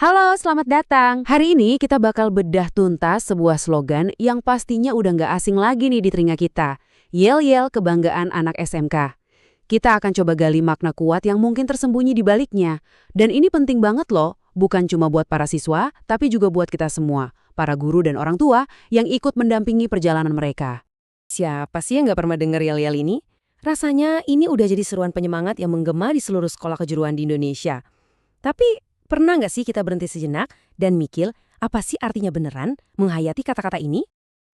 Halo, selamat datang. Hari ini kita bakal bedah tuntas sebuah slogan yang pastinya udah nggak asing lagi nih di telinga kita. Yel-yel kebanggaan anak SMK. Kita akan coba gali makna kuat yang mungkin tersembunyi di baliknya. Dan ini penting banget loh, bukan cuma buat para siswa, tapi juga buat kita semua, para guru dan orang tua yang ikut mendampingi perjalanan mereka. Siapa sih yang nggak pernah dengar yel-yel ini? Rasanya ini udah jadi seruan penyemangat yang menggema di seluruh sekolah kejuruan di Indonesia. Tapi pernah nggak sih kita berhenti sejenak dan mikir apa sih artinya beneran menghayati kata-kata ini?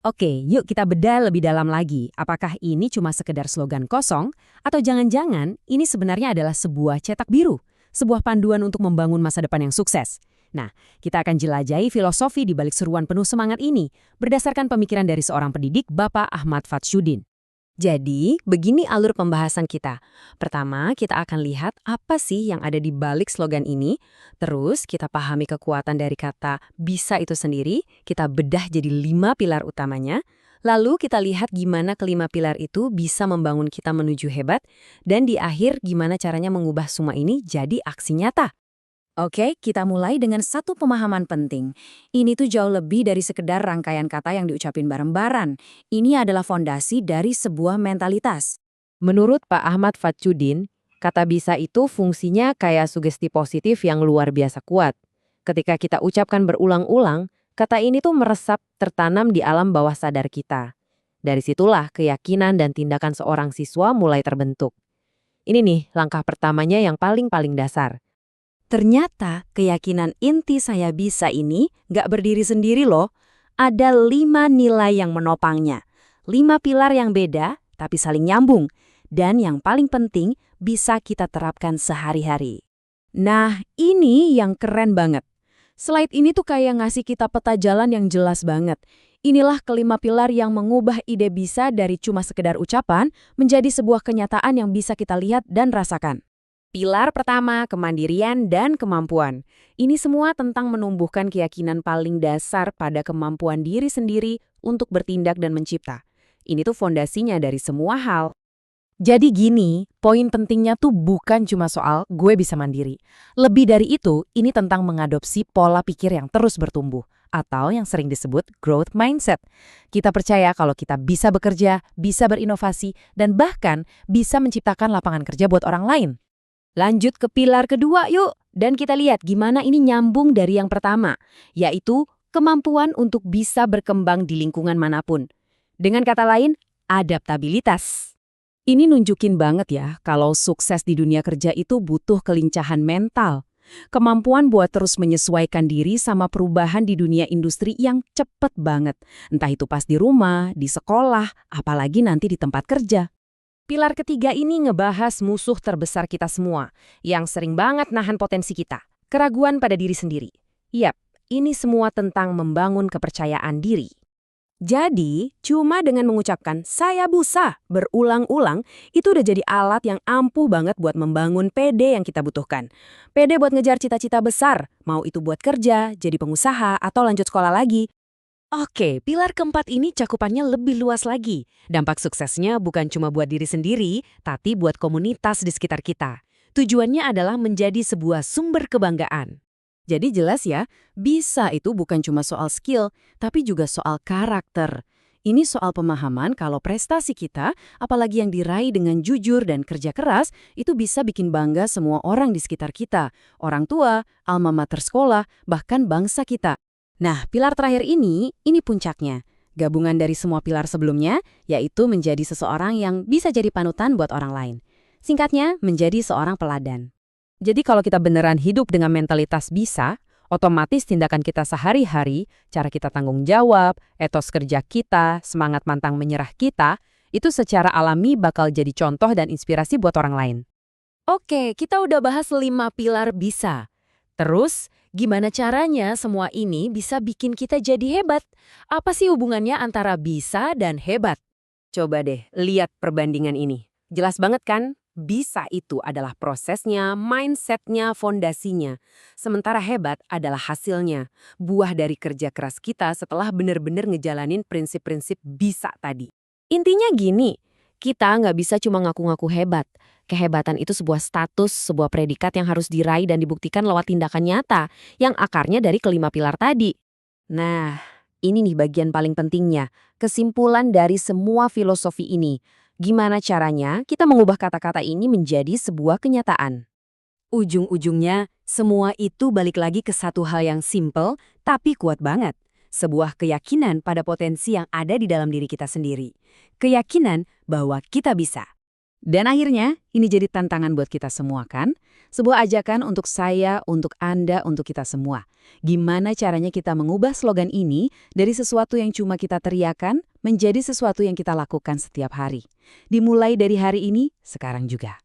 Oke, yuk kita bedah lebih dalam lagi. Apakah ini cuma sekedar slogan kosong? Atau jangan-jangan ini sebenarnya adalah sebuah cetak biru? Sebuah panduan untuk membangun masa depan yang sukses? Nah, kita akan jelajahi filosofi di balik seruan penuh semangat ini berdasarkan pemikiran dari seorang pendidik, Bapak Ahmad Fatsyuddin. Jadi, begini alur pembahasan kita. Pertama, kita akan lihat apa sih yang ada di balik slogan ini. Terus, kita pahami kekuatan dari kata bisa itu sendiri. Kita bedah jadi 5 pilar utamanya. Lalu, kita lihat gimana kelima pilar itu bisa membangun kita menuju hebat. Dan di akhir, gimana caranya mengubah semua ini jadi aksi nyata. Oke, kita mulai dengan satu pemahaman penting. Ini tuh jauh lebih dari sekedar rangkaian kata yang diucapin bareng-bareng. Ini adalah fondasi dari sebuah mentalitas. Menurut Pak Ahmad Fatsyuddin, kata bisa itu fungsinya kayak sugesti positif yang luar biasa kuat. Ketika kita ucapkan berulang-ulang, kata ini tuh meresap tertanam di alam bawah sadar kita. Dari situlah keyakinan dan tindakan seorang siswa mulai terbentuk. Ini nih langkah pertamanya yang paling dasar. Ternyata keyakinan inti saya bisa ini nggak berdiri sendiri loh. Ada 5 nilai yang menopangnya. 5 pilar yang beda tapi saling nyambung. Dan yang paling penting bisa kita terapkan sehari-hari. Nah ini yang keren banget. Slide ini tuh kayak ngasih kita peta jalan yang jelas banget. Inilah kelima pilar yang mengubah ide bisa dari cuma sekedar ucapan menjadi sebuah kenyataan yang bisa kita lihat dan rasakan. Pilar pertama, kemandirian dan kemampuan. Ini semua tentang menumbuhkan keyakinan paling dasar pada kemampuan diri sendiri untuk bertindak dan mencipta. Ini tuh fondasinya dari semua hal. Jadi gini, poin pentingnya tuh bukan cuma soal gue bisa mandiri. Lebih dari itu, ini tentang mengadopsi pola pikir yang terus bertumbuh, atau yang sering disebut growth mindset. Kita percaya kalau kita bisa bekerja, bisa berinovasi, dan bahkan bisa menciptakan lapangan kerja buat orang lain. Lanjut ke pilar kedua yuk, dan kita lihat gimana ini nyambung dari yang pertama, yaitu kemampuan untuk bisa berkembang di lingkungan manapun. Dengan kata lain, adaptabilitas. Ini nunjukin banget ya, kalau sukses di dunia kerja itu butuh kelincahan mental. Kemampuan buat terus menyesuaikan diri sama perubahan di dunia industri yang cepet banget. Entah itu pas di rumah, di sekolah, apalagi nanti di tempat kerja. Pilar ketiga ini ngebahas musuh terbesar kita semua, yang sering banget nahan potensi kita, keraguan pada diri sendiri. Yap, ini semua tentang membangun kepercayaan diri. Jadi, cuma dengan mengucapkan saya bisa berulang-ulang, itu udah jadi alat yang ampuh banget buat membangun PD yang kita butuhkan. PD buat ngejar cita-cita besar, mau itu buat kerja, jadi pengusaha, atau lanjut sekolah lagi. Oke, pilar keempat ini cakupannya lebih luas lagi. Dampak suksesnya bukan cuma buat diri sendiri, tapi buat komunitas di sekitar kita. Tujuannya adalah menjadi sebuah sumber kebanggaan. Jadi jelas ya, bisa itu bukan cuma soal skill, tapi juga soal karakter. Ini soal pemahaman kalau prestasi kita, apalagi yang diraih dengan jujur dan kerja keras, itu bisa bikin bangga semua orang di sekitar kita. Orang tua, alma mater sekolah, bahkan bangsa kita. Nah, pilar terakhir ini puncaknya. Gabungan dari semua pilar sebelumnya, yaitu menjadi seseorang yang bisa jadi panutan buat orang lain. Singkatnya, menjadi seorang peladan. Jadi kalau kita beneran hidup dengan mentalitas bisa, otomatis tindakan kita sehari-hari, cara kita tanggung jawab, etos kerja kita, semangat pantang menyerah kita, itu secara alami bakal jadi contoh dan inspirasi buat orang lain. Oke, kita udah bahas 5 pilar bisa. Terus, gimana caranya semua ini bisa bikin kita jadi hebat? Apa sih hubungannya antara bisa dan hebat? Coba deh, lihat perbandingan ini. Jelas banget kan? Bisa itu adalah prosesnya, mindsetnya, fondasinya. Sementara hebat adalah hasilnya, buah dari kerja keras kita setelah benar-benar ngejalanin prinsip-prinsip bisa tadi. Intinya gini, Kita nggak bisa cuma ngaku-ngaku hebat. Kehebatan itu sebuah status, sebuah predikat yang harus diraih dan dibuktikan lewat tindakan nyata, yang akarnya dari kelima pilar tadi. Nah, ini nih bagian paling pentingnya, kesimpulan dari semua filosofi ini. Gimana caranya kita mengubah kata-kata ini menjadi sebuah kenyataan? Ujung-ujungnya, semua itu balik lagi ke satu hal yang simple tapi kuat banget. Sebuah keyakinan pada potensi yang ada di dalam diri kita sendiri. Keyakinan bahwa kita bisa. Dan akhirnya, ini jadi tantangan buat kita semua kan? Sebuah ajakan untuk saya, untuk Anda, untuk kita semua. Gimana caranya kita mengubah slogan ini dari sesuatu yang cuma kita teriakan menjadi sesuatu yang kita lakukan setiap hari. Dimulai dari hari ini, sekarang juga.